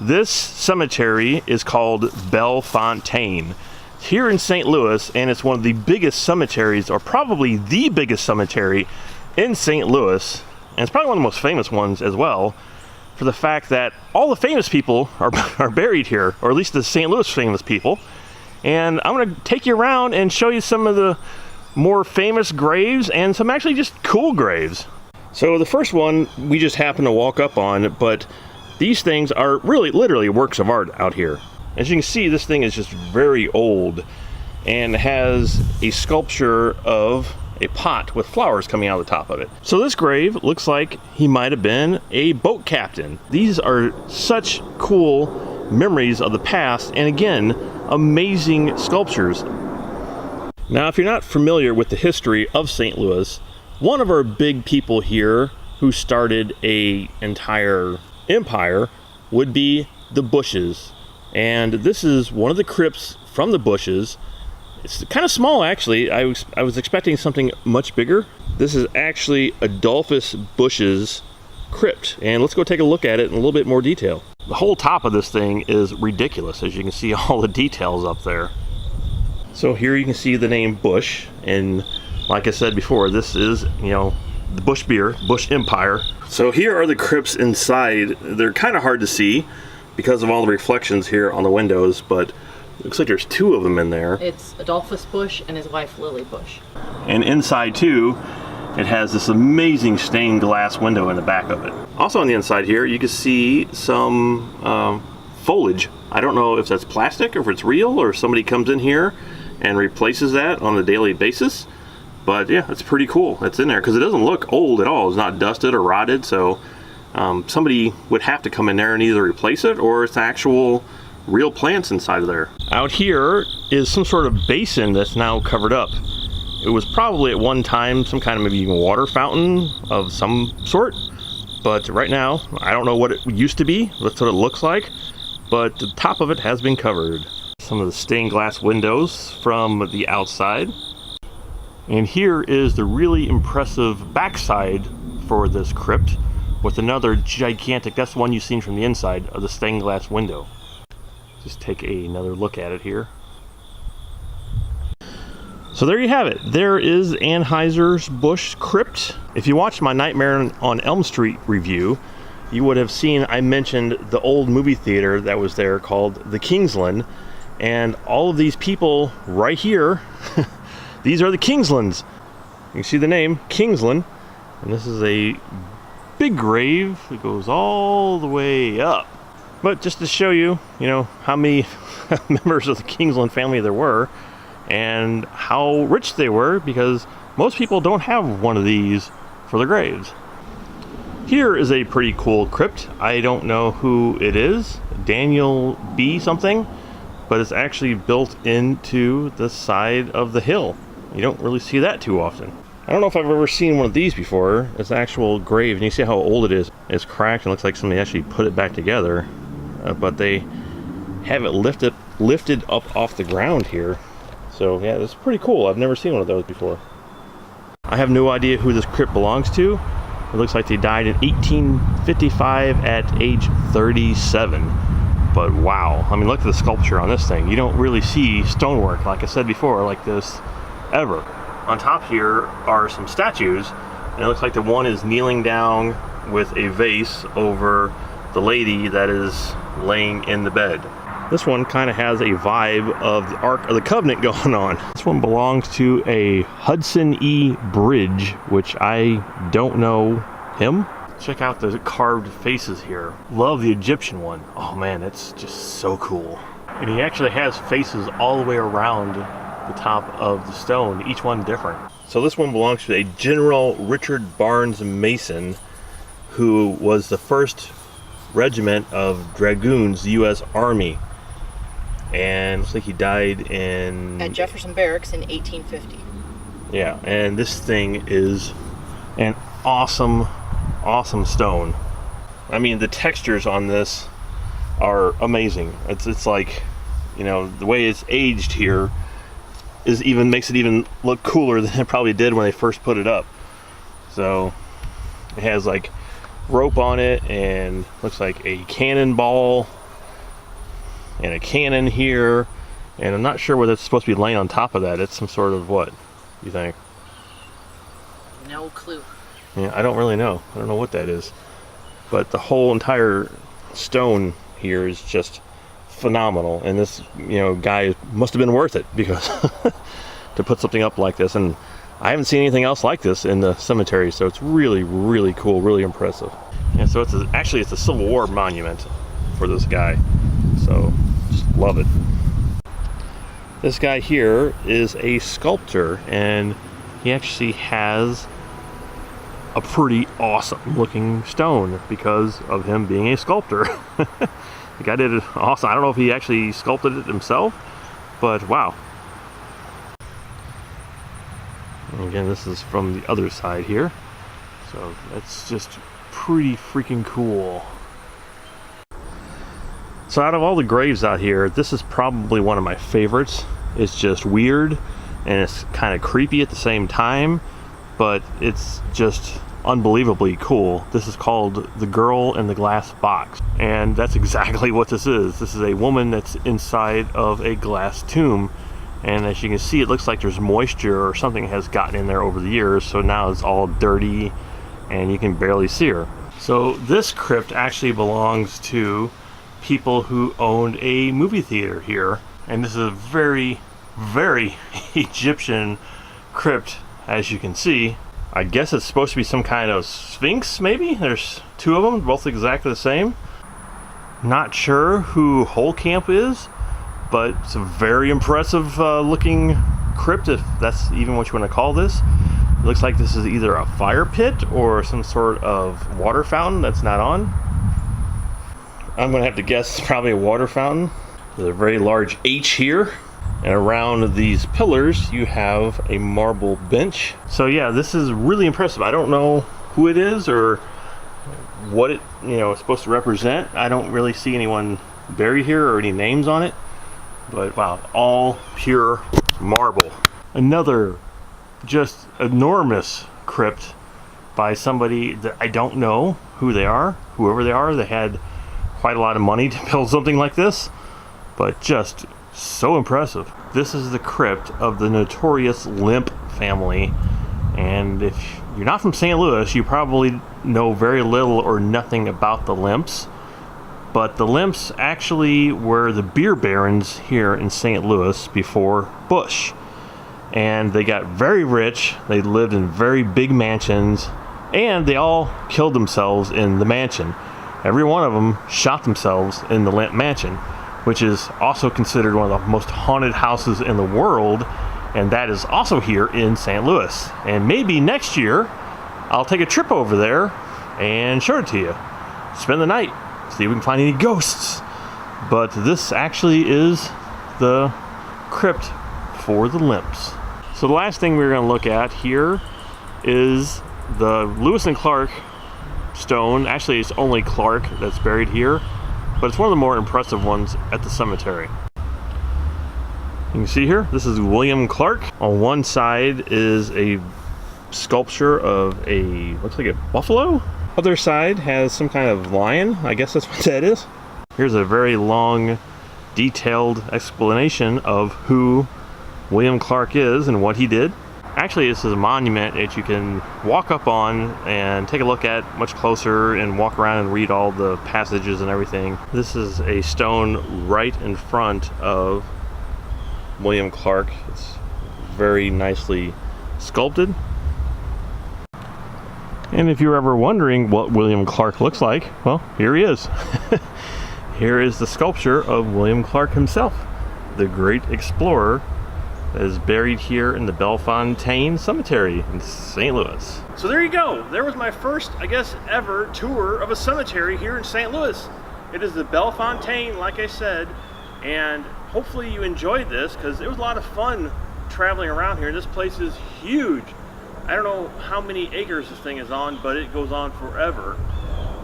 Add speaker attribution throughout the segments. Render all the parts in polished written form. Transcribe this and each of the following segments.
Speaker 1: This cemetery is called Bellefontaine. It's here in St. Louis, and it's one of the biggest cemeteries, or probably the biggest cemetery in St. Louis. And it's probably one of the most famous ones as well, for the fact that all the famous people are buried here, or at least the St. Louis famous people. And I'm going to take you around and show you some of the more famous graves and some actually just cool graves. So the first one we just happened to walk up on, but these things are really literally works of art out here. As you can see, this thing is just very old and has a sculpture of a pot with flowers coming out of the top of it. So this grave looks like he might have been a boat captain. These are such cool memories of the past, and again, amazing sculptures. Now, if you're not familiar with the history of St. Louis, one of our big people here who started an entire empire would be the Bushes. And this is one of the crypts from the Bushes. It's kind of small, actually. I was expecting something much bigger. This is actually Adolphus Bush's crypt, and let's go take a look at it in a little bit more detail. The whole top of this thing is ridiculous, as you can see all the details up there. So here you can see the name Bush, and like I said before, this is, you know, the Bush beer, Bush Empire. So here are the crypts inside. They're kind of hard to see because of all the reflections here on the windows, but it looks like there's two of them in there.
Speaker 2: It's Adolphus Bush and his wife Lily Bush.
Speaker 1: And inside too, it has this amazing stained glass window in the back of it. Also on the inside here, you can see some foliage. I don't know if that's plastic or if it's real, or if somebody comes in here and replaces that on a daily basis. But yeah, it's pretty cool. It's in there because it doesn't look old at all. It's not dusted or rotted, so somebody would have to come in there and either replace it, or it's actual real plants inside of there. Out here is some sort of basin that's now covered up. It was probably at one time some kind of maybe even water fountain of some sort, but right now I don't know what it used to be. That's what it looks like, but the top of it has been covered. Some of the stained glass windows from the outside. And here is the really impressive backside for this crypt with another gigantic, that's the one you've seen from the inside of the stained glass window. Just take another look at it here. So there you have it. There is Anheuser-Busch Crypt. If you watched my Nightmare on Elm Street review, you would have seen I mentioned the old movie theater that was there called the Kingsland. And all of these people right here, these are the Kingslands. You can see the name, Kingsland. And this is a big grave. It goes all the way up. But just to show you, you know, how many members of the Kingsland family there were and how rich they were, because most people don't have one of these for their graves. Here is a pretty cool crypt. I don't know who it is, Daniel B. something, but it's actually built into the side of the hill. You don't really see that too often. I don't know if I've ever seen one of these before. It's an actual grave, and you see how old it is. It's cracked and looks like somebody actually put it back together. But they have it lifted up off the ground here. So yeah, that's pretty cool. I've never seen one of those before. I have no idea who this crypt belongs to. It looks like they died in 1855 at age 37. But wow, I mean, look at the sculpture on this thing. You don't really see stonework, like I said before, like this ever. On top here are some statues, and it looks like the one is kneeling down with a vase over the lady that is laying in the bed. This one kind of has a vibe of the Ark of the Covenant going on. This one belongs to a Hudson E. Bridge, which I don't know him. Check out the carved faces here. Love the Egyptian one. Oh man, it's just so cool. And he actually has faces all the way around the top of the stone, each one different. So this one belongs to a General Richard Barnes Mason, who was the first regiment of dragoons, the U.S. Army. And looks like he died
Speaker 2: at Jefferson Barracks in 1850.
Speaker 1: Yeah, and this thing is an awesome stone. I mean, the textures on this are amazing. It's like, you know, the way it's aged here makes it even look cooler than it probably did when they first put it up. So it has like rope on it and looks like a cannonball and a cannon here, and I'm not sure what it's supposed to be laying on top of that. It's some sort of what, you think?
Speaker 2: No clue.
Speaker 1: Yeah, I don't really know. I don't know what that is. But the whole entire stone here is just phenomenal, and this guy must have been worth it, because to put something up like this, and I haven't seen anything else like this in the cemetery, so it's really, really cool, really impressive. And so it's a Civil War monument for this guy, so just love it. This guy here is a sculptor, and he actually has a pretty awesome looking stone because of him being a sculptor. The guy did it awesome. I don't know if he actually sculpted it himself, but wow. And again, this is from the other side here, so that's just pretty freaking cool. So out of all the graves out here, this is probably one of my favorites. It's just weird and it's kind of creepy at the same time, but it's just unbelievably cool. This is called The Girl in the Glass Box, and that's exactly what this is. This is a woman that's inside of a glass tomb, and as you can see, it looks like there's moisture or something has gotten in there over the years, so now it's all dirty and you can barely see her. So this crypt actually belongs to people who owned a movie theater here, and this is a very, very Egyptian crypt, as you can see. I guess it's supposed to be some kind of sphinx, maybe? There's two of them, both exactly the same. Not sure who Holtkamp is, but it's a very impressive looking crypt, if that's even what you want to call this. It looks like this is either a fire pit or some sort of water fountain that's not on. I'm going to have to guess it's probably a water fountain. There's a very large H here. And around these pillars, you have a marble bench. So yeah, this is really impressive. I don't know who it is or what it is supposed to represent. I don't really see anyone buried here or any names on it. But wow, all pure marble. Another just enormous crypt by somebody that I don't know who they are. Whoever they are, they had quite a lot of money to build something like this, but just so impressive. This is the crypt of the notorious Lemp family, and if you're not from St. Louis, you probably know very little or nothing about the Lemps. But the Lemps actually were the beer barons here in St. Louis before Bush, and they got very rich. They lived in very big mansions, and they all killed themselves in the mansion. Every one of them shot themselves in the Lemp mansion, which is also considered one of the most haunted houses in the world, and that is also here in St. Louis. And maybe next year I'll take a trip over there and show it to you. Spend the night, see if we can find any ghosts. But this actually is the crypt for the Lemps. So the last thing we're going to look at here is the Lewis and Clark stone. Actually, it's only Clark that's buried here, but it's one of the more impressive ones at the cemetery. You can see here, this is William Clark. On one side is a sculpture of looks like a buffalo. Other side has some kind of lion. I guess that's what that is. Here's a very long, detailed explanation of who William Clark is and what he did. Actually, this is a monument that you can walk up on and take a look at much closer and walk around and read all the passages and everything. This is a stone right in front of William Clark. It's very nicely sculpted. And if you're ever wondering what William Clark looks like, well, here he is. Here is the sculpture of William Clark himself, the great explorer that is buried here in the Bellefontaine Cemetery in St. Louis. So there you go. There was my first, I guess, ever tour of a cemetery here in St. Louis. It is the Bellefontaine, like I said, and hopefully you enjoyed this because it was a lot of fun traveling around here. This place is huge. I don't know how many acres this thing is on, but it goes on forever.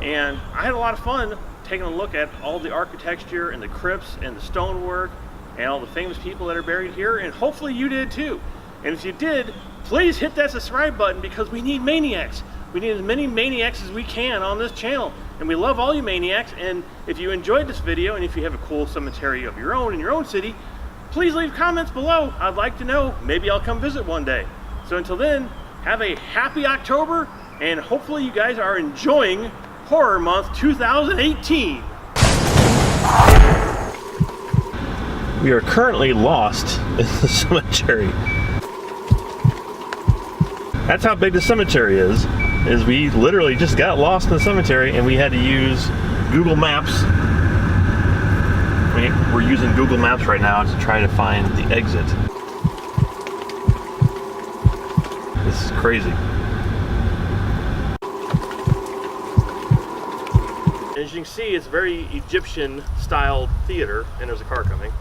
Speaker 1: And I had a lot of fun taking a look at all the architecture and the crypts and the stonework and all the famous people that are buried here, and hopefully you did too. And if you did, please hit that subscribe button because we need maniacs. We need as many maniacs as we can on this channel. And we love all you maniacs, and if you enjoyed this video and if you have a cool cemetery of your own in your own city, please leave comments below. I'd like to know. Maybe I'll come visit one day. So until then, have a happy October, and hopefully you guys are enjoying Horror Month 2018. We are currently lost in the cemetery. That's how big the cemetery is we literally just got lost in the cemetery and we had to use Google Maps. We're using Google Maps right now to try to find the exit. This is crazy. As you can see, it's very Egyptian styled theater, and there's a car coming.